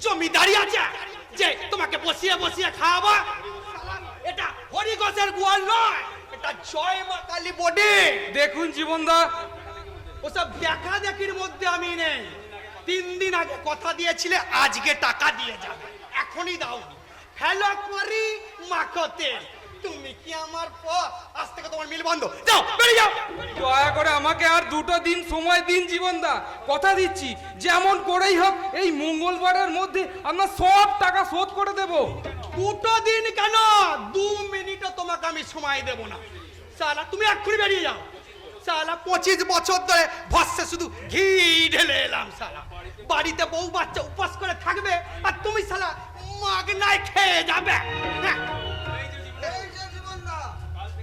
জমিদারি আছে যে তোমাকে বসিয়ে বসিয়ে খাওয়াবো? এটা হরিঘোষের গোয়াল নয়, এটা জয় মা কালী বোর্ডিং। দেখুন জীবনদা, ওসব দেখা দেখির মধ্যে আমি নেই। 3 দিন আগে কথা দিয়েছিলে আজকে টাকা দিয়ে যাবে, এখনই দাও। হ্যালো করি মাখতে, তুমি কি আমার পর? আজ থেকে তোমার মিল বন্ধ, যাও বেরিয়ে যাও। দয়া করে আমাকে আর 2 দিন সময় দিন জীবনদা। কথা দিচ্ছি যেমন করেই হোক এই মঙ্গলবারের মধ্যে আমরা সব টাকা শোধ করে দেব। 2 দিন কেন, 2 মিনিটও তোমাকে আমি সময় দেব না। শালা তুমি এক্ষুনি বেরিয়ে যাও। শালা 25 বছর ধরে ভস্যে শুধু ঘি ঢেলে এলাম। শালা বাড়িতে বউ বাচ্চা উপাস করে থাকবে আর তুমি শালা মাগনায় খেয়ে যাবে। হ্যাঁ, এই যে জীবনদা,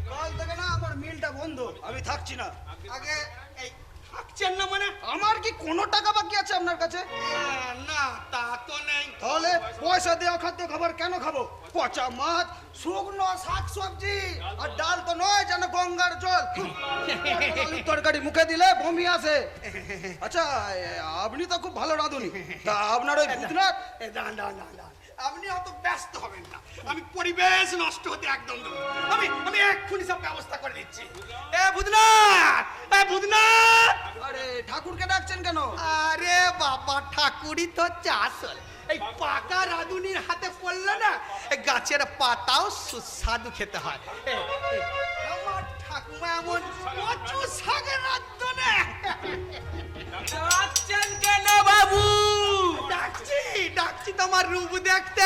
কাল থেকে না আমার মিলটা বন্ধ, আমি থাকছি না। আগে এই থাকছেন না মানে? আমার কি কোনো টাকা বাকি আছে আপনার কাছে? না তা তো নেই। তাহলে পয়সা দেওয়া খাদ্য খাবার কেন খাবো? পচা মাছ, শুকনো শাক সবজি আর ডাল তো নয় যেন গঙ্গার জল। আলুর তরকারি মুখে দিলে বমি আসে। আচ্ছা, আপনি তো খুব ভালো রাঁধুনি, তা আপনার ওই ভূতনাথ? না, আপনি অত ব্যস্ত হবেন না। আমি পরিবেশ নষ্ট হতে একদম দেব না। আমি এক্ষুনি সব ব্যবস্থা করে দিচ্ছি। এ ভূতনাথ, এ ভূতনাথ! আরে ঠাকুরকে ডাকছেন কেন? আরে বাবা, ঠাকুরই তো আসল। এই পাকা রাঁধুনির হাতে পড়লে না এই গাছের পাতাও সুস্বাদু খেতে হয়। আমার ঠাকুমা এমন কচু শাক রাঁধতো না। ডাকছেন কেন বাবু? ডাকছি তোমার রূপ দেখতে।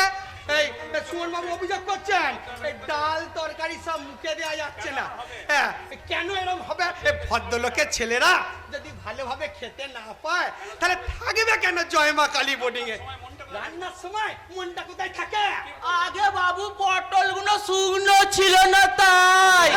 এই সুমন বাবু অভিযোগ করছেন এই ডাল তরকারি সব মুখে দেওয়া যাচ্ছে না। হ্যাঁ, কেন এরকম হবে? ভদ্রলোকের ছেলেরা যদি ভালোভাবে খেতে না পায় তাহলে থাকবে কেন জয় মা কালী বোর্ডিং এ? রান্নার সময় মনটা কোথায় থাকে? আগে বাবু পটলগুলো শুকনো ছিল না তাই।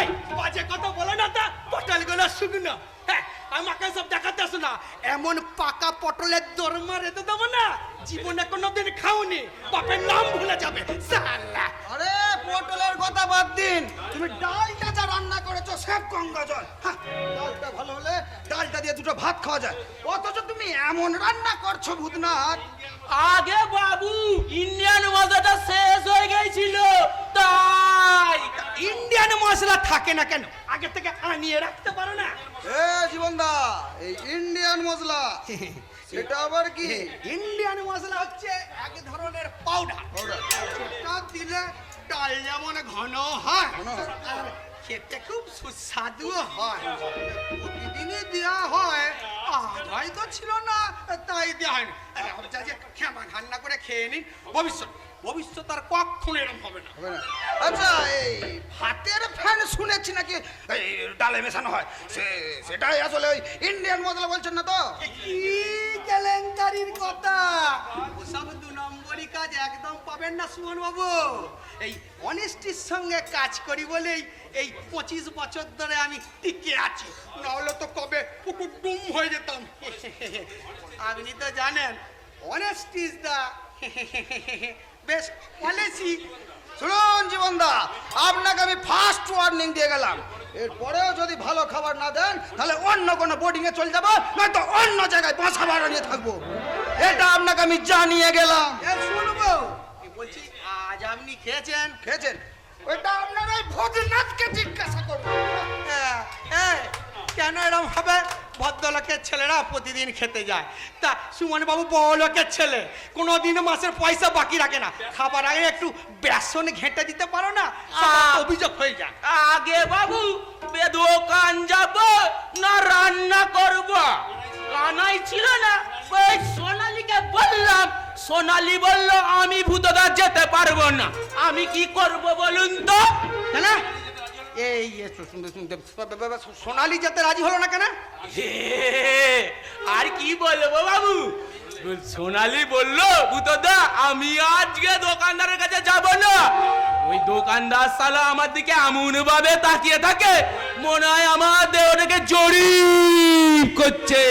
এই বাজে কথা বলে না তা, পটলগুলো শুকনো। হ্যাঁ, আমাকে সব দেখাতে আসো না। এমন পাকা পটলের দরমা রেতে দেবো না, জীবনে কোনোদিন খাওনি, বাপের নাম ভুলে যাবে শালা। আরে পটলের কথা বাদ দিন, তুমি ডালটা যা রান্না করেছো সব গঙ্গা জল। হ্যাঁ, ডালটা ভালো হলে ডালটা দিয়ে 2টো ভাত খাওয়া যায়, অথচ তুমি এমন রান্না করছো ভূতনাথ। আগে বাবু ইন্ডিয়ান মশলাটা শেষ হয়ে গেছিল তাই। ইন্ডিয়ান মশলা থাকে না কেন? আগে থেকে আনিয়ে রাখতে পারো না? এ জীবনদা, এই ইন্ডিয়ান মশলা এটা আবার কি? ইন্ডিয়ান মশলা হচ্ছে এক ধরনের পাউডার। সেটা দিলে ডাল যেমন ঘন হয় আর খেতে খুব সুস্বাদু হয়। প্রতিদিনই দেওয়া হয়, আজ হয়তো ছিল না তাই দেওয়া হয়নি। ক্ষমা রান্না করে খেয়ে নিন, ভবিষ্যৎ আর কখনো এরকম হবে না। আচ্ছা, এই ভাতের ফ্যান শুনেছি নাকি এই ডালে মেশানো হয়, সেটাই আসলে ওই ইন্ডিয়ান মশলা বলছেন না তো? কি কেলেঙ্কারির কথা! ওসব 2 নম্বরই কাজ একদম পাবেন না সুমন বাবু। এই অনেস্টির সঙ্গে কাজ করি বলেই এই 25 বছর ধরে আমি টিকে আছি, নাহলে তো কবে পুকুর ডুম হয়ে যেতাম। আপনি তো জানেন honesty is the best policy. শুনুন জীবনদা, আপনাকে আমি ফার্স্ট ওয়ার্নিং দিয়ে গেলাম, এরপরেও যদি ভালো খাবার না দেন তাহলে অন্য কোনো বোর্ডিং এ চলে যাবো, নয়তো অন্য জায়গায় বাসা ভাড়া নিয়ে থাকবো। এটা আপনাকে আমি জানিয়ে গেলাম। শুনবো বলছি, আজ আপনি খেয়েছেন? খেয়েছেন? ওইটা আপনার ওই ভোজনাথকে জিজ্ঞাসা করুন। কেন এরকম হবে? ভদ্রলোকের ছেলেরা প্রতিদিন খেতে যায়, তা সুমন বাবু বড় লোকের ছেলে, কোনোদিন মাসের পয়সা বাকি রাখে না। খাবার আগে একটু বেসন ঘেঁটে দিতে পারো না? অভিযোগ হয়ে যায়। আগে বাবু দোকান যাব না রান্না করব? কানাই ছিল না, ওই সোনালীকে বললাম, সোনালী বলল আমি ভূতদা যেতে পারবো না। আমি কি করব বলুন তো? না এই সোনালী যেতে রাজি হলো না কেন? আর কি বলবো বাবু, সোনালী বললো ভূতদা আমি আজকে দোকানদারের কাছে যাব না। ওই দোকানদার শালা আমার দিকে এমন ভাবে তাকিয়ে থাকে, মনে হয় আমার দেহটাকে জরিপ করছে।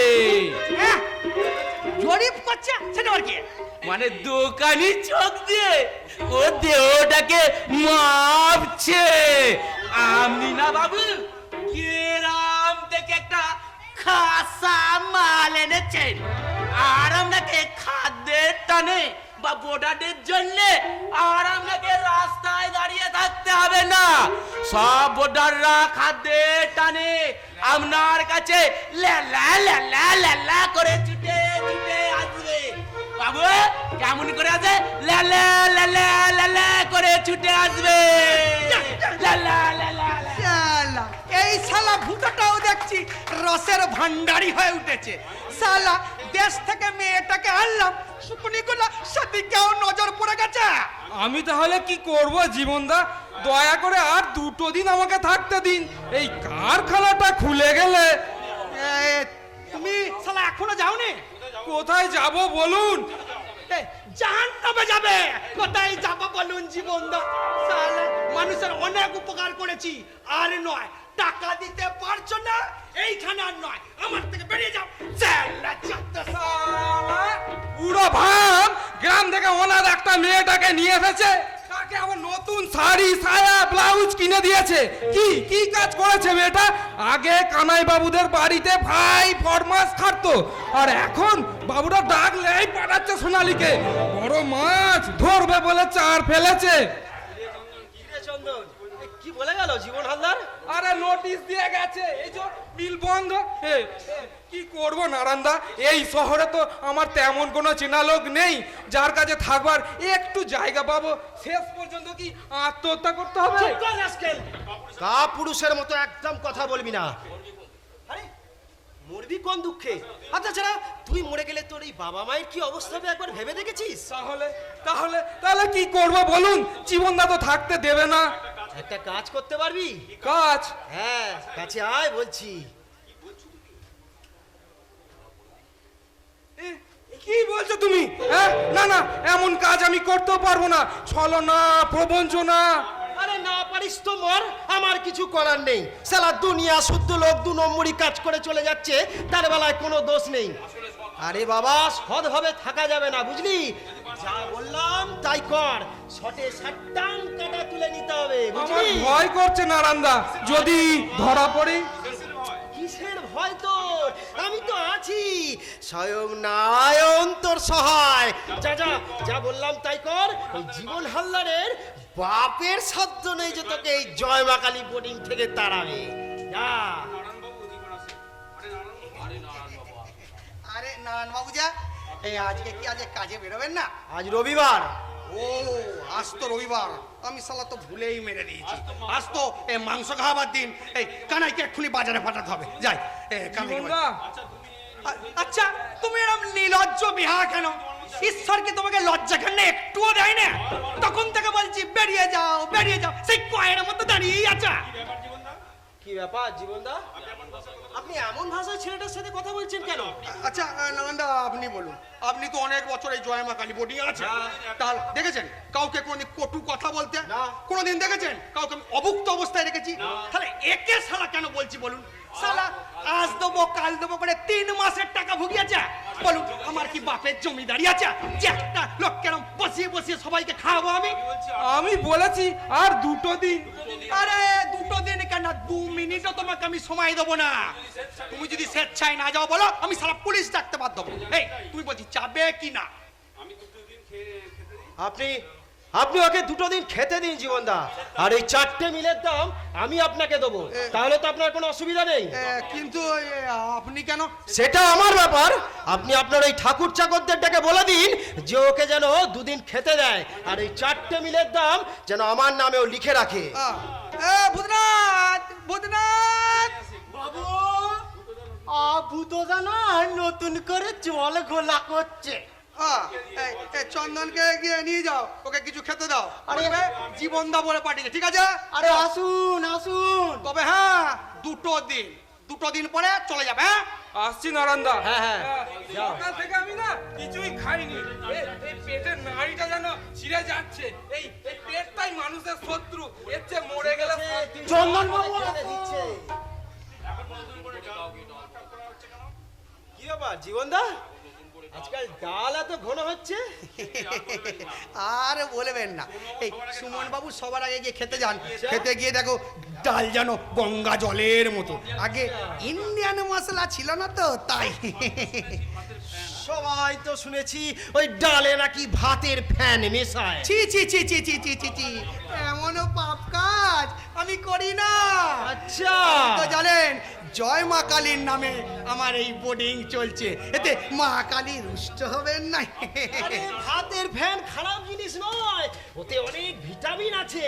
জরিপ করছে? সেটা আর কি? মানে দোকানি চোখ দিয়ে ও দেহটাকে মাপছে। আপনি না বাবু গ্রাম থেকে একটা খাসা মাল এনেছেন, আর আপনাকে খাদ্যের টানে বা বোর্ডারের জন্য আর আপনাকে রাস্তায় দাঁড়িয়ে থাকতে হবে না। সব বোর্ডাররা খাদ্যের টানে আপনার কাছে লা লা লা লা লা করে ছুটে ছুটে আসবে। বাবু কেমন করে আছে? লা লা লা লা লা লা করে ছুটে আসবে। লা লা লা লা লা। শালা, এই শালা ভূতটাও দেখছি রসের ভান্ডারি হয়ে উঠেছে। শালা দেশ থেকে মেয়েটাকে আনলাম, শুকুনিগুলো সেদিকেও নজর পড়ে গেছে। আমি তাহলে কি করব জীবনদা? দয়া করে আর 2 দিন আমাকে থাকতে দিন। এই কারখানাটা খুলে গেলে এ, তুমি শালা এখনো যাওনি? কোথায় যাব বলুন? জাহান্নামে যাবে। কোথায় যাবো বলুন জীবনদা? শালা মানুষের অনেক উপকার করেছি, আর নয় টাকা দিতে পারছো না, এইখানে আর নয়, আমার থেকে বেরিয়ে যাও। শালা চত্ব শালা। পুরো ভাব গ্রাম থেকে ওনার একটা মেয়েটাকে নিয়ে এসেছে, তাকে আবার নতুন শাড়ি সায়া ব্লাউজ কিনে দিয়েছে। কি কি কাজ করেছে মেয়েটা? আগে কানাই বাবুদের বাড়িতে ভাই ফরমাস খাটতো, আর এখন বাবুরা ডাকলেই পাঠাচ্ছে সোনালীকে। বড় মাছ ধরবে বলে চার ফেলেছে। চন্দন কি বলে গেল জীবন হালদার? আরে নোটিশ দিয়ে গেছে, এই যে মিল বন্ধ। কি করব নারায়ণদা, এই শহরে তো আমার তেমন কোনো চেনা লোক নেই যার কাছে থাকবার একটু জায়গা পাবো। শেষ পর্যন্ত কি আত্মহত্যা করতে হবে? কা পুরুষের মতো একদম কথা বলবি না। আরে মরবি কোন দুঃখে? আচ্ছা ছাড়া তুই মরে গেলে তোর এই বাবা মায়ের কি অবস্থা হবে একবার ভেবে দেখেছিস? তাহলে তাহলে তাহলে কি করব বলুন? জীবনদা তো থাকতে দেবে না। একটা কাজ করতে পারবি? কাজ? হ্যাঁ কাছে আয় বলছি। কি বলছো তুমি? হ্যাঁ, না না, এমন কাজ আমি করতেও পারবো না। ছলনা, প্রবঞ্চনা। আরে না পারিস তো মর, আমার কিছু করার নেই। সালা দুনিয়া শুদ্ধ লোক 2 নম্বরই কাজ করে চলে যাচ্ছে, তার বেলায় কোনো দোষ নেই। আরে বাবা সৎভাবে থাকা যাবে না বুঝলি? যা বললাম তাই কর, শটে সাট্টাং কাটা তুলে নিতে হবে আমার বুঝলি? ভয় করছে নারায়ণদা, যদি ধরা পড়ি। কিসের ভয় তোর? আমি তো আছি, স্বয়ং নারায়ণ তোর সহায়। যা যা যা বললাম তাই কর। ওই জীবন হালদারের বাপের সাধ্য নেই যে তোকে এই জয় মা কালী বোর্ডিং থেকে তাড়াবে। যা। আরে নারায়ণ বাবু যা, এই আজকে কি আজকে কাজে বেরোবেন না? আজ রবিবার। ও আজ তো রবিবার, আমি শালা তো ভুলেই মেরে দিয়েছি। আজ তো মাংস খাওয়াবার দিন। এই কানাইকে এক্ষুনি বাজারে পাঠাতে হবে। যাই কানাইকে জীবনদা, আচ্ছা তুমি এরকম নির্লজ্জ বিহা কেন? ঈশ্বর কি তোমাকে লজ্জা কেন একটুও দেয় না? তখন থেকে বলছি বেরিয়ে যাও বেরিয়ে যাও, সেই কয়ের মধ্যে দাঁড়িয়েই আছো। কি ব্যাপার জীবনদা, আপনি এমন ভাষায় ছেলেটার সাথে কথা বলছেন কেন? আচ্ছা নারায়ণদা আপনি বলুন, আপনি তো অনেক বছর এই জয়মা কালী বোর্ডিং আছে, তাহলে দেখেছেন কাউকে কোনদিন কটু কথা বলতে? না। কোনদিন দেখেছেন কাউকে আমি অভুক্ত অবস্থায় রেখেছি? তাহলে একে শালা কেন বলছি বলুন? শালা আজ দেবো কাল দেবো করে 3 মাসের টাকা ভুগিয়েছে। বলুন আমার কি বাপের জমিদারি আছে যে একটা লোক কেন বসিয়ে বসিয়ে সবাইকে খাওয়াবো আমি? আমি বলেছি আর 2 দিন। আরে 2 দিন কেন, 2 মিনিটও তোমাকে আমি সময় দেবো না। তুমি যদি স্বেচ্ছায় না যাও বলো, আমি সারা পুলিশ ডাকতে বাধ্য হবো। এই তুমি বলছি যাবে কি না? আপনি ওকে 2 দিন খেতে দিন জীবনদা, আর এই 4টে মিলের দাম আমি আপনাকে দেবো, তাহলে তো আপনার কোনো অসুবিধা নেই। কিন্তু আপনি কেন? সেটা আমার ব্যাপার। আপনি আপনার ওই ঠাকুর চাকরদের ডেকে বলে দিন যে ওকে যেন 2 দিন খেতে দেয়, আর এই 4টে মিলের দাম যেন আমার নামেও লিখে রাখে। ভূতনাথ ভূতনাথ বাবু ভূত জানা নতুন করে জল ঘোলা করছে। চন্দনকে গিয়ে নিয়ে যাও, ওকে কিছু খেতে দাও। আরে জীবনদা বলে পাঠিয়েছে, ঠিক আছে? আরে আসুন আসুন। তবে হ্যাঁ 2 দিন পরে চলে যাবে। হ্যাঁ আসছি নারায়ণদা। হ্যাঁ, হ্যাঁ, যাও। সকাল থেকে আমি না কিছুই খাইনি। এই পেটের নাড়িটা যেন ছিঁড়ে যাচ্ছে। এই পেটটাই মানুষের শত্রু, এর চেয়ে মরে গেলে শান্তি। চন্দন বাবু দিচ্ছে। কি ব্যাপার জীবনদা, আজকাল ডাল এত ঘন হচ্ছে? আর বলবেন না, এই সুমন বাবু সবার আগে গিয়ে খেতে যান, খেতে গিয়ে দেখো ডাল যেন গঙ্গা জলের মতো। আগে ইন্ডিয়ান মশলা ছিল না তো, তাই। সবাই তো শুনেছি ওই ডালে নাকি ভাতের ফ্যান মেশায়। ছি ছি ছি ছি ছি ছি ছি ছি এমনও পাপ কাজ আমি করি না। আচ্ছা, তো জানেন জয় মা কালীর নামে আমার এই বোর্ডিং চলছে, এতে মা কালী রুষ্ট হবেন না। আরে ভাতের ফ্যান খারাপ জিনিস নয়, ওতে অনেক ভিটামিন আছে।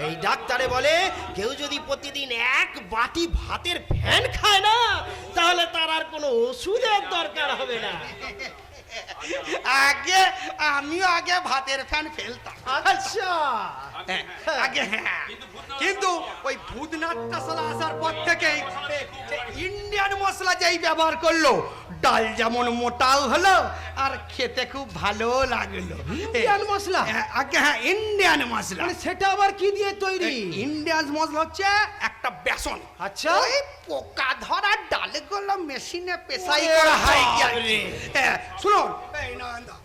এই ডাক্তারে বলে কেউ যদি প্রতিদিন এক বাটি ভাতের ফ্যান খায় না, তাহলে তার আর কোনো ওষুধের দরকার হবে না। আমিও আগে ভাতের ফ্যান ফেলতাম। আচ্ছা, হ্যাঁ, আগে হ্যাঁ, কিন্তু ওই ভূতনাথটা সালা আসার পর থেকেই ইন্ডিয়ান মশলা যেই ব্যবহার করলো, ডাল যেমন মোটাও হলো আর খেতে খুব ভালো লাগলো। ইন্ডিয়ান মশলা? আগে হ্যাঁ, ইন্ডিয়ান মশলা। মানে সেটা আবার কি দিয়ে তৈরি? ইন্ডিয়ান মশলা হচ্ছে একটা বেসন। আচ্ছা। ওই পোকা ধরা ডালগুলো মেশিনে পেশাই ওরে করা হয়। বাপরে। শুনুন, এই নান্দা,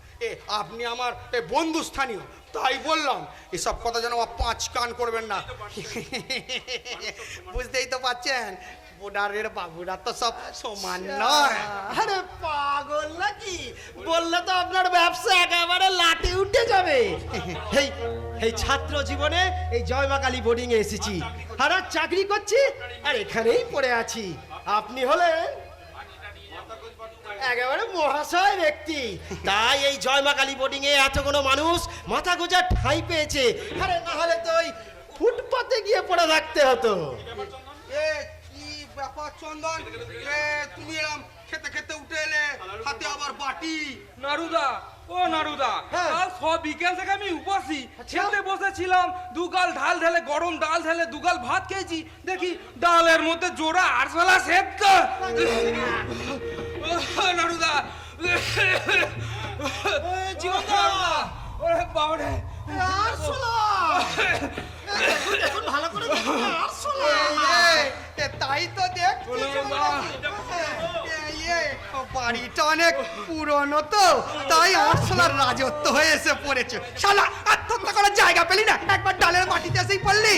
আপনি আমার বন্ধু স্থানীয়, তাই বললাম এসব কথা যেন পাঁচ কান করবেন না। বুঝতেই তো পাচ্ছেন বোর্ডারের বাবুরা তো সব সমান নয়। আরে পাগল নাকি? বললে তো আপনার ব্যবসা একেবারে লাটে উঠে যাবে। এই এই ছাত্র জীবনে এই জয়মা কালী বোর্ডিং এ এসেছি, আর আজ চাকরি করছি, আর এখানেই পড়ে আছি। আপনি হলেন একেবারে মহাশয় ব্যক্তি, তাই এই জয়মা কালী বোর্ডিং এ এতগুলো মানুষ মাথা গোজার ঠাঁই পেয়েছে। আরে না হলে তো ওই ফুটপাতে গিয়ে পড়ে থাকতে হতো। এ কি ব্যাপার চন্দন, তুমি এরম খেতে খেতে উঠে এলে, হাতে আবার বাটি। নারুদা, ও নারুদা, হ্যাঁ। কাল সব বিকেল থেকে আমি উপসি আচ্ছা। খেতে বসেছিলাম, দুগাল ঢাল ঢেলে গরম ডাল ঢেলে দুগাল ভাত খেয়েছি, দেখি ডালের মধ্যে জোড়া আরশোলা সেদ্ধ। নারুদা, ওরে বাবারে, ভালো করে তাই তো দেখছি। বাড়িটা অনেক পুরনো তো, তাই আরশোলার রাজত্ব হয়ে এসে পড়েছে। শালা আত্মহত্যা করার জায়গা পেলি না, একবার ডালের মাটিতে এসেই পড়লি।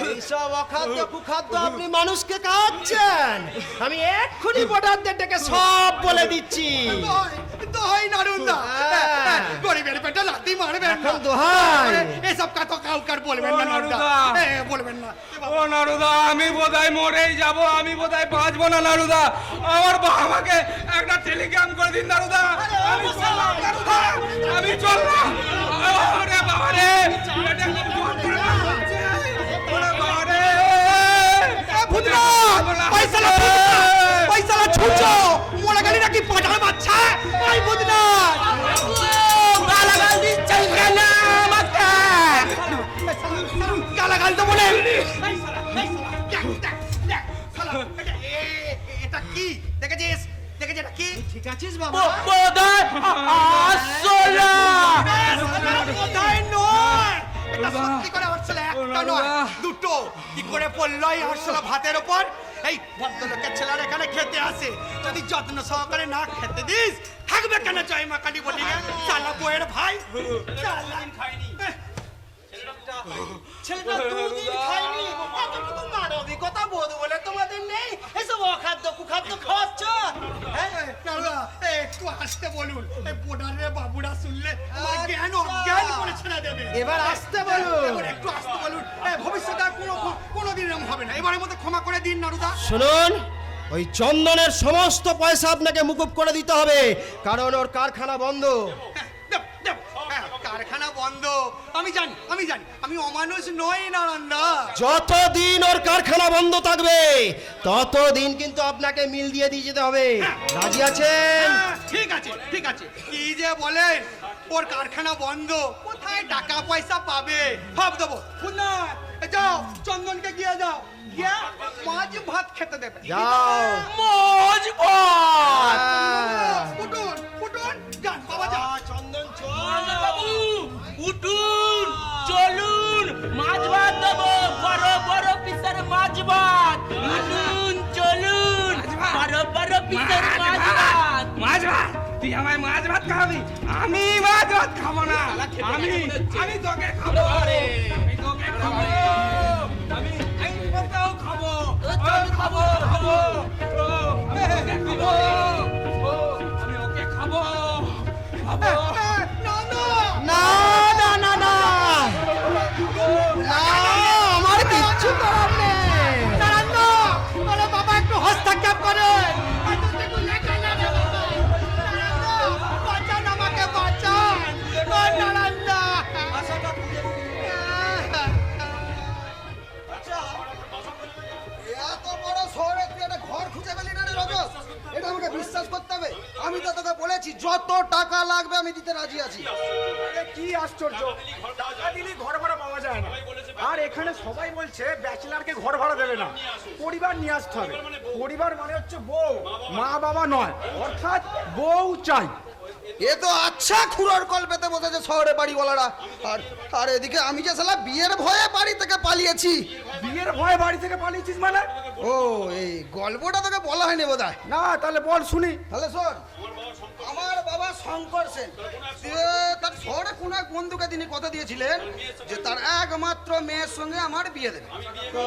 এইসব অখাদ্য কুখাদ্য আপনি মানুষকে খাওয়াচ্ছেন। আমি এক্ষুনি বোর্ডারদের ডেকে সব বলে দিচ্ছি। দোহাই নারুন্দা, গরিবের পেটে লাথি মারবেন না। এখন দোহাই। এসব কথা কাউকার বলবেন না নারুন্দা, বলবেন না। ও নারুদা, আমি বোধহয় মরেই যাব, আমি বোধহয় বাঁচবো না নারুদা। আমার বাবাকে একটা টেলিগ্রাম করে দিন নারুদা। আমি চললাম নারুদা, আমি চললাম। আরে বাবা রে, এটা খুব যন্ত্রণা হচ্ছে। ওরে বাবা রে, পয়সা ছুঁচো মরে গেলি নাকি পাঠার বাচ্চা। ওই বুদনাথ গালাগাল দিচ্ছেন কেন আমাকে? গালাগাল তো বলে এটা কি দেখেছিস? দেখেছিস এটা কি? ঠিক আছিস বাবা? কোথায় নয়, এটা সত্যি করে আরশোলা একটা নয় দুটো। কি করে পড়লো এই আরশোলা ভাতের ওপর? এই ভদ্রলোকের ছেলেরা এখানে খেতে আসে, যদি যত্ন সহকারে না খেতে দিস, থাকবে কেন জয় মা কালী বলি? শালা বইয়ের ভাই, শালা খাইনি। ছেলেটা দুদিন খায়নি, এতটুকু মানবিকতা বোধ বলে তোমাদের নেই? এসব অখাদ্য কুখাদ্য খাওয়াচ্ছ? একটু আসতে বলুন, এই বোর্ডারের বাবুরা শুনলে আমার জ্ঞান অজ্ঞান করে ছেড়ে দেবে। এবার আসতে বলুন। এবার একটু আসতে বলুন, ভবিষ্যতে আর কোনোদিন এরকম হবে না। এবারের মধ্যে ক্ষমা করে দিন নারুদা। শুনুন, ওই চন্দনের সমস্ত পয়সা আপনাকে মুকুব করে দিতে হবে, কারণ ওর কারখানা বন্ধ। কারখানা বন্ধ? আমি জানি, আমি জানি, আমি অমানুষ নই নারায়ণদা। যতদিন ওর কারখানা বন্ধ থাকবে ততদিন কিন্তু আপনাকে মিল দিয়ে যেতে হবে। রাজি আছেন? ঠিক আছে, ঠিক আছে। কি যে বলেন, ওর কারখানা বন্ধ, কোথায় টাকা পয়সা পাবে? ভাব দেবো না। যাও চন্দনকে গিয়ে যাও, গিয়ে মাছ ভাত খেতে দেবে। যাও। মাছ ভাত। উঠুন উঠুন, যান বাবা যান। চন্দন বাবু উঠুন, চলুন, মাছ ভাত দেবো, বড় বড় পিসের মাছ ভাত। উঠুন, চলুন, বড় বড় পিসের মাছ ভাত। মাছ ভাত? তুই আমায় মাছ ভাত খাওয়াবি? আমি মাছ ভাত খাবো না। আমি তোকে খাবো, আমি তোকে খাবো, আমি তোকেও খাবো, খাবো, খাবো, আমি তোকে খাবো। না না না না না আমার কিচ্ছু করার নেই। দাঁড়ান না, আরে বাবা একটু হস্তক্ষেপ করেন। বাঁচান আমাকে, বাঁচান। দাঁড়ান না। এত বড় শহরে তুই একটা ঘর খুঁজে পেলি না রে রজত? এটা আমাকে বিশ্বাস করতে হবে। আমি তো তোকে বলেছি যত টাকা লাগবে আমি দিতে রাজি আছি। কি আশ্চর্য, টাকা দিলে ঘর ভাড়া পাওয়া যায় না। আর এখানে সবাই বলছে ব্যাচেলারকে ঘর ভাড়া দেবে না, পরিবার নিয়ে আসতে হবে। পরিবার মানে হচ্ছে বউ, মা বাবা নয়, অর্থাৎ বউ চাই। এ তো আচ্ছা খুড়োর কল পেতে বসেছে শহরে বাড়িওয়ালারা। আর আর এদিকে আমি যে শালা বিয়ের ভয়ে বাড়ি থেকে পালিয়েছি। বিয়ের ভয়ে বাড়ি থেকে পালিয়েছিস মানে? ও এই গল্পটা তোকে বলা হয়নি বোধহয়। না, তাহলে বল শুনি। তাহলে শোন, আমার বাবা শঙ্কর সেন তার শহরে কোন এক বন্ধুকে তিনি কথা দিয়েছিলেন যে তার একমাত্র মেয়ের সঙ্গে আমার বিয়ে দেবে। তো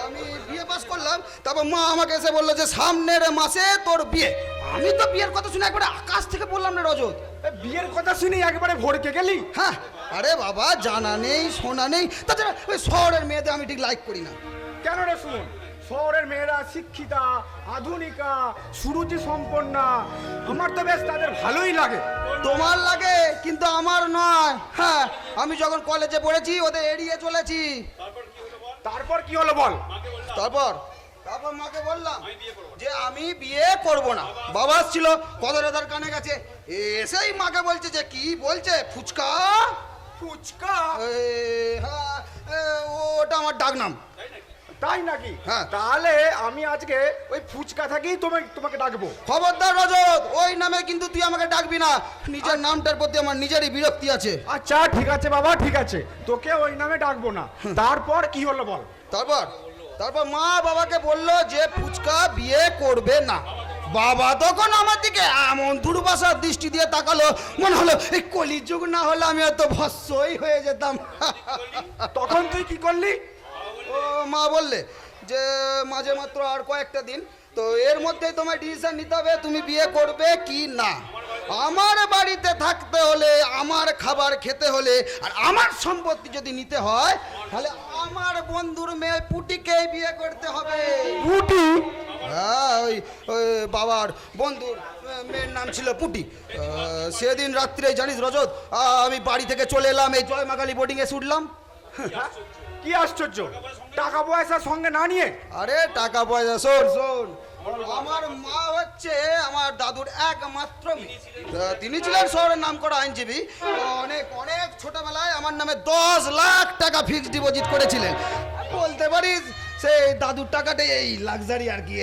আমি বিয়ে পাস করলাম, তারপর মা আমাকে এসে বললো যে সামনের মাসে তোর বিয়ে। আমি তো বিয়ের কথা শুনে একবারে আকাশ থেকে বললাম না রজত। এ, বিয়ের কথা শুনি একেবারে ভরকে গেলি? হ্যাঁ, আরে বাবা জানা নেই শোনা নেই, তাছাড়া ওই শহরের মেয়েদের আমি ঠিক লাইক করি না। কেন রে শুনুন, শহরের মেয়েরা শিক্ষিতা, আধুনিকা, সুরুচি সম্পন্না, আমার তো বেশ তাদের ভালোই লাগে। তোমার লাগে কিন্তু আমার নয়। হ্যাঁ, আমি যখন কলেজে পড়েছি ওদের এড়িয়ে চলেছি। তারপর কি হলো বল? তারপর তারপর মাকে বললাম যে আমি বিয়ে করব না। বাবা ছিল কদরাদার কানে গেছে, এসেই মাকে বলছে যে কি বলছে ফুচকা ফুচকা? হ্যাঁ, ওটা আমার ডাক নাম। তাই নাকি? হ্যাঁ। তাহলে আমি আজকে ওই ফুচকা থেকেই তোমাকে ডাকবো। খবরদার রজত, ওই নামে কিন্তু তুই আমাকে ডাকবি না। নিজের নামটার প্রতি আমার নিজেরই বিরক্তি আছে। আচ্ছা ঠিক আছে বাবা, ঠিক আছে, তোকে ওই নামে ডাকবো না। তারপর কি হলো বল? তারপর তারপর মা বাবাকে বললো যে ফুচকা বিয়ে করবে না। বাবা তখন আমার দিকে এমন দুর্বাসার দৃষ্টি দিয়ে তাকালো, মনে হলো এই কলিযুগ না হলে আমি হয়তো ভস্মই হয়ে যেতাম। তখন তুই কি করলি? ও মা বললে যে মাঝে মাত্র আর কয়েকটা দিন, তো এর মধ্যেই তোমার ডিসিশন নিতে হবে তুমি বিয়ে করবে কি না। আমার বাড়িতে থাকতে হলে, আমার খাবার খেতে হলে, আর আমার সম্পত্তি যদি নিতে হয় তাহলে আমার বন্ধুর মেয়ে পুটিকেই বিয়ে করতে হবে। পুটি? হ্যাঁ, ওই ওই বাবার বন্ধুর মেয়ের নাম ছিল পুটি। সেদিন রাত্রে জানিস রজত, আমি বাড়ি থেকে চলে এলাম, এই জয়মাকালী বোর্ডিংয়ে উঠলাম। কি আশ্চর্য, টাকা পয়সা সঙ্গে না নিয়ে? আরে টাকা পয়সা শোন শোন, আমার মা হচ্ছে আমার দাদুর একমাত্র মেয়ে। তিনি ছিলেন শহরের নামকরা আইনজীবী। অনেক অনেক ছোটবেলায় আমার নামে 10 লাখ টাকা ফিক্সড ডিপোজিট করেছিলেন। বলতে পারিস সেই দাদুর টাকাটাই এই লাক্সারি আর কি।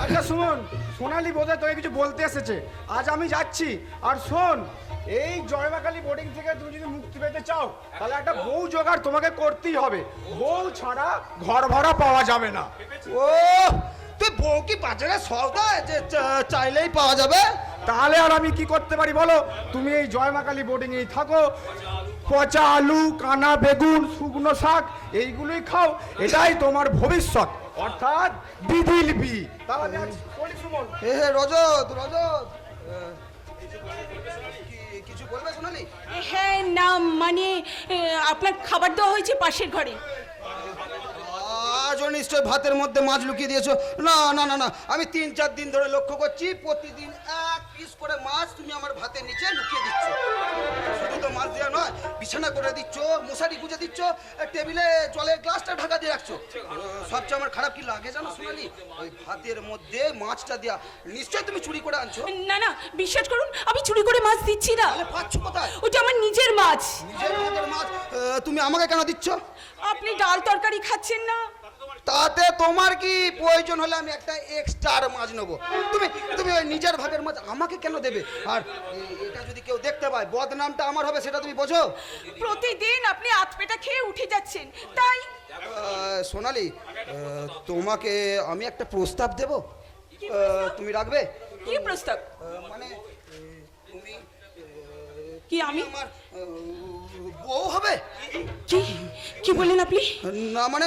আচ্ছা শুন, সোনালি বোধহয় তোকে কিছু বলতে এসেছে। আজ আমি যাচ্ছি। আর শোন, এই জয়মাকালী বোর্ডিং থেকে তুমি যদি মুক্তি পেতে চাও তাহলে একটা বউ জোগাড় তোমাকে করতেই হবে। বউ ছাড়া ঘর ভাড়া পাওয়া যাবে না। ও তুই বউ কি বাজারে সওদা যে চাইলেই পাওয়া যাবে? তাহলে আর আমি কি করতে পারি বলো? তুমি এই জয়মাকালী বোর্ডিং এই থাকো, পচা আলু, কানা বেগুন, শুকনো শাক এইগুলোই খাও, এটাই তোমার ভবিষ্যৎ, অর্থাৎ বিধিল বি। তাহলে আজ বলি সুমন। হে রজত রজত, কিছু বলবে সোনালি? হ্যাঁ না মানে আপনার খাবার দেওয়া হয়েছে পাশের ঘরে। আজও নিশ্চয় ভাতের মধ্যে মাছ লুকিয়ে দিয়েছো। না না না না, আমি 3-4 দিন ধরে লক্ষ্য করছি প্রতিদিন 1 পিস করে মাছ তুমি আমার ভাতের নিচে লুকিয়ে দিচ্ছ। শুধু তো মাছ দেওয়া নয়, বিছানা করে দিচ্ছ, মশারি গুঁজে দিচ্ছ, টেবিলে জলের গ্লাসটা ঢাকা দিয়ে রাখছো। সবচেয়ে আমার খারাপ কি লাগে জানো সোনালি? ওই ভাতের মধ্যে মাছটা দেওয়া। নিশ্চয় তুমি চুরি করে আনছো। না না বিশ্বাস করুন, আমি চুরি করে মাছ দিচ্ছি না। তাহলে পাচ্ছ কোথায়? ওটা আমার নিজের মাছ। নিজের ভাতের মাছ তুমি আমাকে কেন দিচ্ছ? আপনি ডাল তরকারি খাচ্ছেন না? তাতে তোমার কি প্রয়োজন হলে আমি একটা এক্সট্রা মাছ নেবো। তুমি তুমি ওই নিজের ভাগের মাছ আমাকে কেন দেবে? আর এটা যদি কেউ দেখতে পায় বদনামটা আমার হবে, সেটা তুমি বোঝো? প্রতিদিন আপনি আতপেটা খেয়ে উঠে যাচ্ছেন, তাই সোনালি, তোমাকে আমি একটা প্রস্তাব দেব, তুমি রাখবে? কি প্রস্তাব? মানে তুমি কি আমি আমার বউ হবে? কি কি বললেন আপনি? না মানে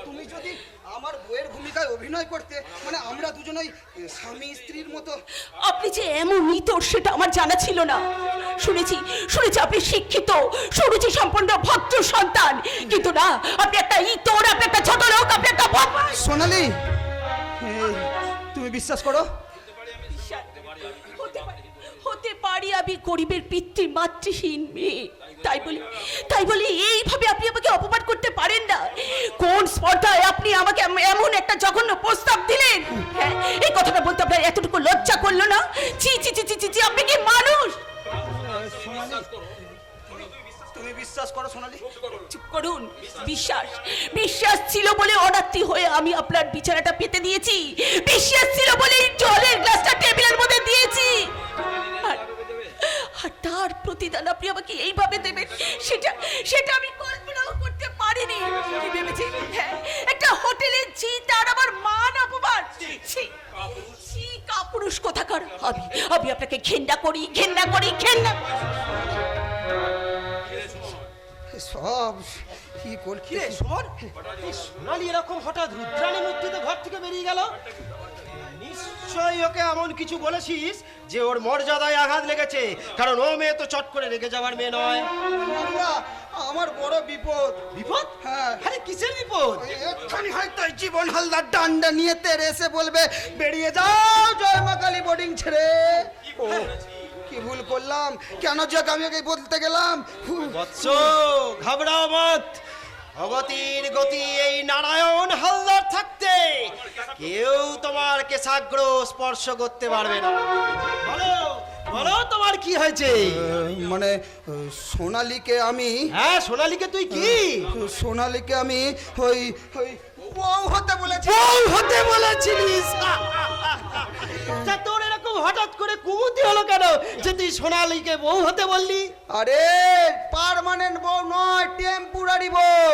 তুমি যদি আমার বউয়ের ভূমিকায় অভিনয় করতে, মানে আমরা দুজনেই স্বামী স্ত্রীর মতো। আপনি যে এমন ইতর সেটা আমার জানা ছিল না। শুনেছি শুনেছি আপনি শিক্ষিত, সুরুচি সম্পন্ন ভদ্র সন্তান, কিন্তু না, আপনি একটা ইতর, আপনি একটা ছোট লোক, আপনি একটা বদমাশ। সোনালি, তুমি বিশ্বাস করো? হতে পারি আমি গরিবের পিতৃ মাতৃহীন মেয়ে, তাই বলে এইভাবে আপনি আমাকে অপমান করতে পারেন না। কোন স্পর্ধায় আপনি আমাকে এমন একটা জঘন্য প্রস্তাব দিলেন? হ্যাঁ, এই কথাটা বলতে আপনার এতটুকু লজ্জা করলো না? ছি ছি ছি ছি ছি, আপনি কি মানুষ? তুমি বিশ্বাস করো সোনালি? চুপ করুন। বিশ্বাস ছিল বলে অনাত্তি হয়ে আমি আপনার বিছানাটা পেতে দিয়েছি, বিশ্বাস ছিল বলে জলের গ্লাসটা টেবিলের মধ্যে দিয়েছি, আর তার প্রতিদান আপনি আমাকে এইভাবে দেবেন সেটা আমি কল্পনাও করতে পারিনি। কি ভেবেছেন? হ্যাঁ, একটা হোটেলে জি তার আমার মান অপমান। ছি, কাপুরুষ কোথাকার। আমি আপনাকে ঘেন্না করি। সব কি কর কি রে সুমন, এই সোনালি এরকম হঠাৎ রুদ্রাণী মূর্তিতে ঘর থেকে বেরিয়ে গেল? নিশ্চয়ই ওকে এমন কিছু বলেছিস যে ওর মর্যাদায় আঘাত লেগেছে, কারণ ও মেয়ে তো চট করে রেগে যাওয়ার মেয়ে নয়। আমার বড় বিপদ। বিপদ? হ্যাঁ। আরে কিসের বিপদ? এক্ষুনি হয়তো জীবন হালদার ডান্ডা নিয়ে তেরে এসে বলবে, বেরিয়ে যাও জয় মা কালী বোর্ডিং ছেড়ে। ও, কি ভুল করলাম? কেন যে আমি ওকে বলতে গেলাম? বৎস, ঘাবড়াও মত। অগতির গতি এই নারায়ণ হালদার থাকতে কেউ তোমার কেশাগ্র স্পর্শ করতে পারবে না। বলো তোমার কি হয়েছে? মানে সোনালীকে আমি, হ্যাঁ, সোনালীকে তুই কি? সোনালীকে আমি ওই বউ হতে বলেছি। বউ হতে বলেছিলিস? তা তোর এরকম হঠাৎ করে কুমুতি হলো কেন যে তুই সোনালীকে বউ হতে বললি? আরে পার্মানেন্ট বউ নয়, টেম্পোরারি বউ।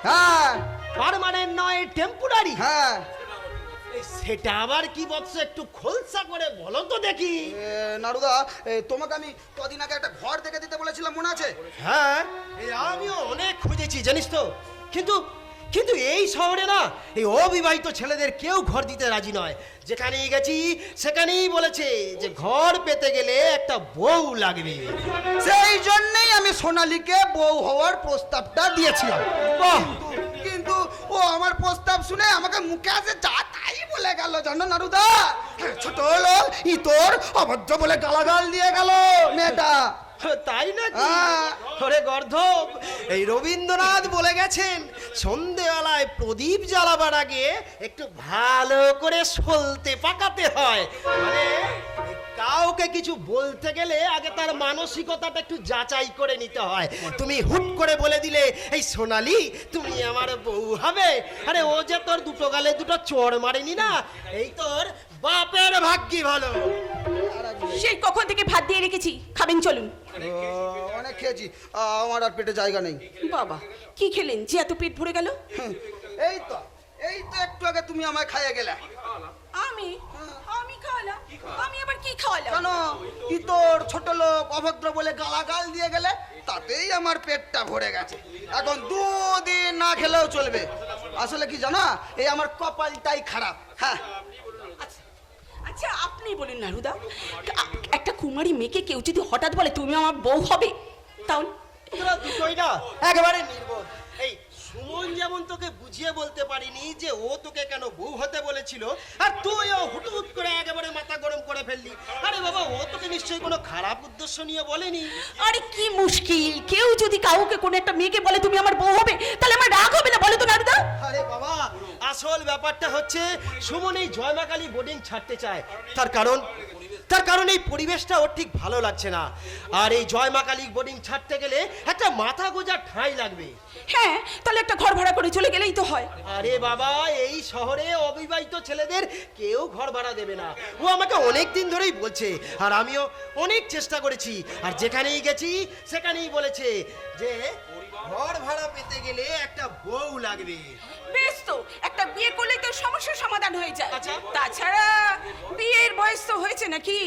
হ্যাঁ, পার্মানেন্ট নয়, টেম্পোরারি? হ্যাঁ। সেটা আবার কি বৎস, একটু খোলসা করে বলো তো দেখি। নারুদা, তোমাকে আমি কদিন আগে একটা ঘর দেখে দিতে বলেছিলাম, মনে আছে? হ্যাঁ, আমিও অনেক খুঁজেছি জানিস তো, কিন্তু এই শহরে না এই অবিবাহিত ছেলেদের কেউ ঘর দিতে রাজি নয়। যেখানেই গেছি সেখানেই বলেছে যে ঘর পেতে গেলে একটা বউ লাগবে। সেই জন্যই আমি সোনালীকে বউ হওয়ার প্রস্তাবটা দিয়েছিলাম। কিন্তু ও আমার প্রস্তাব শুনে আমাকে মুখে আসে যা তাই বলে গেল, জানো নারুদা? ছোট হলো ইতর অভদ্র বলে গালাগাল দিয়ে গেল মেয়েটা। তাই নাকি? ওরে গর্ধব, এই রবীন্দ্রনাথ বলে গেছেন, সন্ধেবেলায় প্রদীপ জ্বালাবার আগে একটু ভালো করে সলতে পাকাতে হয়। মানে কাউকে কিছু বলতে গেলে আগে তার মানসিকতাটা একটু যাচাই করে নিতে হয়। তুমি হুট করে বলে দিলে এই সোনালী তুমি আমার বউ হবে, আরে ও যে তোর দুটো গালে দুটো চড় মারেনি না, এই তোর বাপের ভাগ্যি ভালো। সেই কখন থেকে ভাত দিয়ে রেখেছি, খাবেন চলুন। অনেক খেয়েছি, আমার আর পেটে জায়গা নেই। বাবা, কি খেলেন যে এত পেট ভরে গেল? এই তো একটু আগে তুমি আমায় খাইয়ে গেলে। আমি খাওয়ালাম? আমি আবার কি খাওয়ালাম? কেন? ইতর ছোট লোক অভদ্র বলে গালাগাল দিয়ে গেলে, তাতেই আমার পেটটা ভরে গেছে। এখন 2 দিন না খেলেও চলবে। আসলে কি জানো, এই আমার কপালটাই খারাপ। হ্যাঁ, আচ্ছা আপনি বলুন নারুদা, একটা কুমারী মেয়েকে কেউ যদি হঠাৎ বলে তুমি আমার বউ হবে, তাহলে? তোরা দুটোই না একেবারে নির্বোধ। এই সুমন যেমন তোকে বুঝিয়ে বলতে পারিনি যে ও তোকে কেন বউ হতে বলেছিল, আর তুইও হুটহুট করে একেবারে মাথা গরম করে ফেললি। আরে বাবা, ও তোকে নিশ্চয়ই কোনো খারাপ উদ্দেশ্য নিয়ে বলেনি। আরে কি মুশকিল, কেউ যদি কাউকে কোনো একটা মেয়েকে বলে তুমি আমার বউ হবে, তাহলে আমার রাগ হবে না বলো তো নারুদা? আরে বাবা, আসল ব্যাপারটা হচ্ছে সুমন এই জয়মাকালী বোর্ডিং ছাড়তে চায়। তার কারণ এই পরিবেশটা ওর ঠিক ভালো লাগছে না। আর এই জয়মাকালী বোর্ডিং ছাড়তে গেলে একটা মাথা গোজার ঠাঁই লাগবে। হ্যাঁ, তাহলে একটা ঘর ভাড়া করে চলে গেলেই তো হয়। আরে বাবা, এই শহরে অবিবাহিত ছেলেদের কেউ ঘর ভাড়া দেবে না, ও আমাকে অনেক দিন ধরেই বলছে, আর আমিও অনেক চেষ্টা করেছি। আর যেখানেই গেছি সেখানেই বলেছে যে ঘর ভাড়া পেতে গেলে একটা বউ লাগবে। বেশ, তো একটা বিয়ে করলেই তো সমস্যার সমাধান হয়ে যায়। আচ্ছা। তাছাড়া বিয়ের বয়স তো হয়েছে নাকি?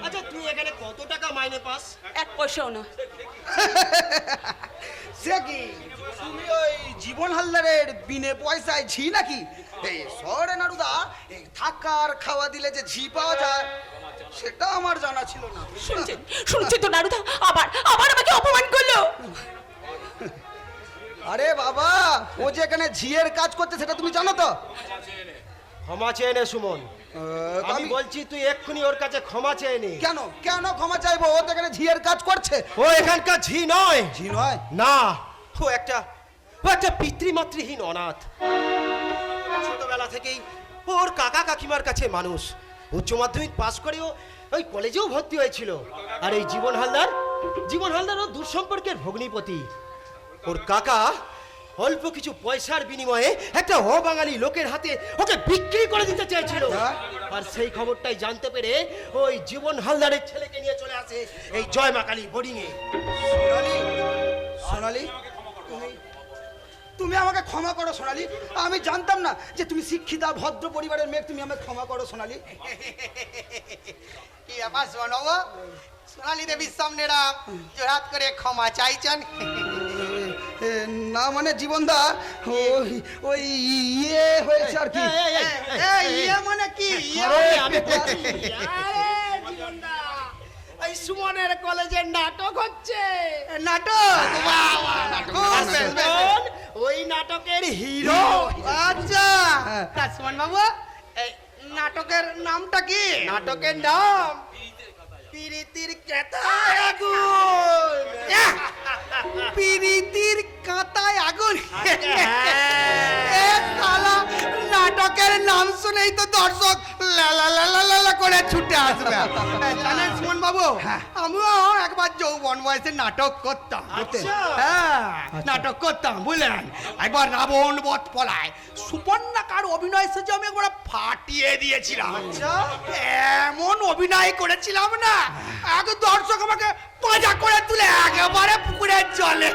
আচ্ছা, তুই এখানে কত টাকা মাইনে পাস? 1 পয়সাও না। সে কি তুমি ওই জীবন হালদারের বিনে পয়সায় ঝি নাকি? এই শহরে নাড়ুদা এই থাকার খাওয়া দিলে যে ঝি পাওয়া যায় সেটা আমার জানা ছিল না। শুনছেন তো নারুদা, আবার আবার আমাকে অপমান করলো। আরে বাবা, ও যে এখানে ঝিয়ের কাজ করছে সেটা তুমি জানো তো? ক্ষমা চেয়ে নে সুমন, আমি আমি বলছি তুই এক্ষুনি ওর কাছে ক্ষমা চেয়ে নে। কেন কেন ক্ষমা চাইবো? ও তো এখানে ঝিয়ের কাজ করছে। ও এখানকার ঝি নয়। ঝি নয়? না, ও একটা পিতৃমাতৃহীন অনাথ। ছোটবেলা থেকেই ওর কাকা কাকিমার কাছে মানুষ। উচ্চ মাধ্যমিক পাশ করেও ওই কলেজেও ভর্তি হয়েছিল। আর এই জীবন হালদার ও দূরসম্পর্কের ভগ্নিপতি। ওর কাকা অল্প কিছু পয়সার বিনিময়ে একটা অবাঙালি লোকের হাতে ওকে বিক্রি করে দিতে চেয়েছিল। আর সেই খবরটাই জানতে পেরে ওই জীবন হালদারের ছেলেকে নিয়ে চলে আসে এই জয় মা কালী বোর্ডিং এ। সোনালি, তুমি আমাকে ক্ষমা করো সোনালি। আমি জানতাম না যে তুমি শিক্ষিতা ভদ্র পরিবারের মেয়ে। তুমি আমাকে ক্ষমা করো সোনালি। কি ব্যাপার শোনো, সোনালী দেবীর সামনে রাম জোড়হাত করে ক্ষমা চাইছেন? না মানে জীবনদা ওই ওই ইয়ে হয়েছে আর কি। ইয়ে মানে কি? এই সুমনের কলেজে নাটক হচ্ছে। নাটক? বাবা, নাটক। বেশ, বেশ, বেশ। ওই নাটকের হিরো। আচ্ছা, তা সুমন বাবু, এই নাটকের নামটা কি? নাটকের নাম পিরিতির কাঁটায় আগুন। পিরিতির কাঁটায় আগুন। এ শালা, নাটকের নাম শুনেই তো দর্শক লা লা লা লা লা লা করে ছুটে আসবে। জানেন সুমন বাবু, আমিও একবার যৌবন বয়সে নাটক করতাম। হ্যাঁ, নাটক করতাম বুঝলেন। একবার রাবণ বধ পলায় সুপর্ণাকার অভিনয় সেজে আমি একবার ফাটিয়ে দিয়েছিলাম। এমন অভিনয় করেছিলাম না, এক দর্শক আমাকে পাজা করে তুলে একেবারে পুকুরের জলে।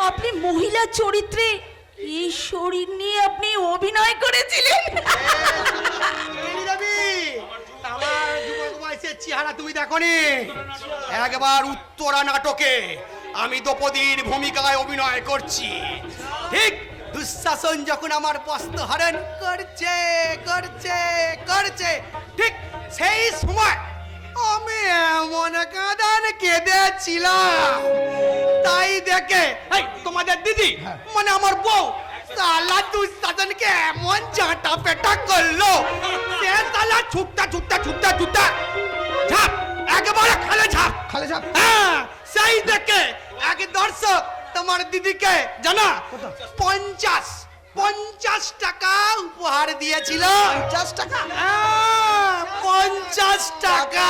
আপনি মহিলা চরিত্রে এই শরীর নিয়ে আপনি অভিনয় করেছিলেন? আমার যুবক বয়সের চেহারা তুমি দেখনি? একবার উত্তরা নাটকে আমি দ্রৌপদীর ভূমিকায় অভিনয় করছি। ঠিক দুঃশাসন যখন আমার বস্ত্র হরণ করছে ঠিক সেই সময় আমি এমন কাঁদান কেঁদেছিলাম, তাই দেখে এই তোমাদের দিদি মানে আমার বউ সালা দুঃশাসনকে এমন ঝাঁটা পেটা করলো, সে সালা ছুটটা ঝাপ, একেবারে খালে ঝাপ। হ্যাঁ, সেই দেখে এক দর্শক তোমার দিদিকে জানা 50 টাকা উপহার দিয়েছিল। 50 টাকা? 50 টাকা।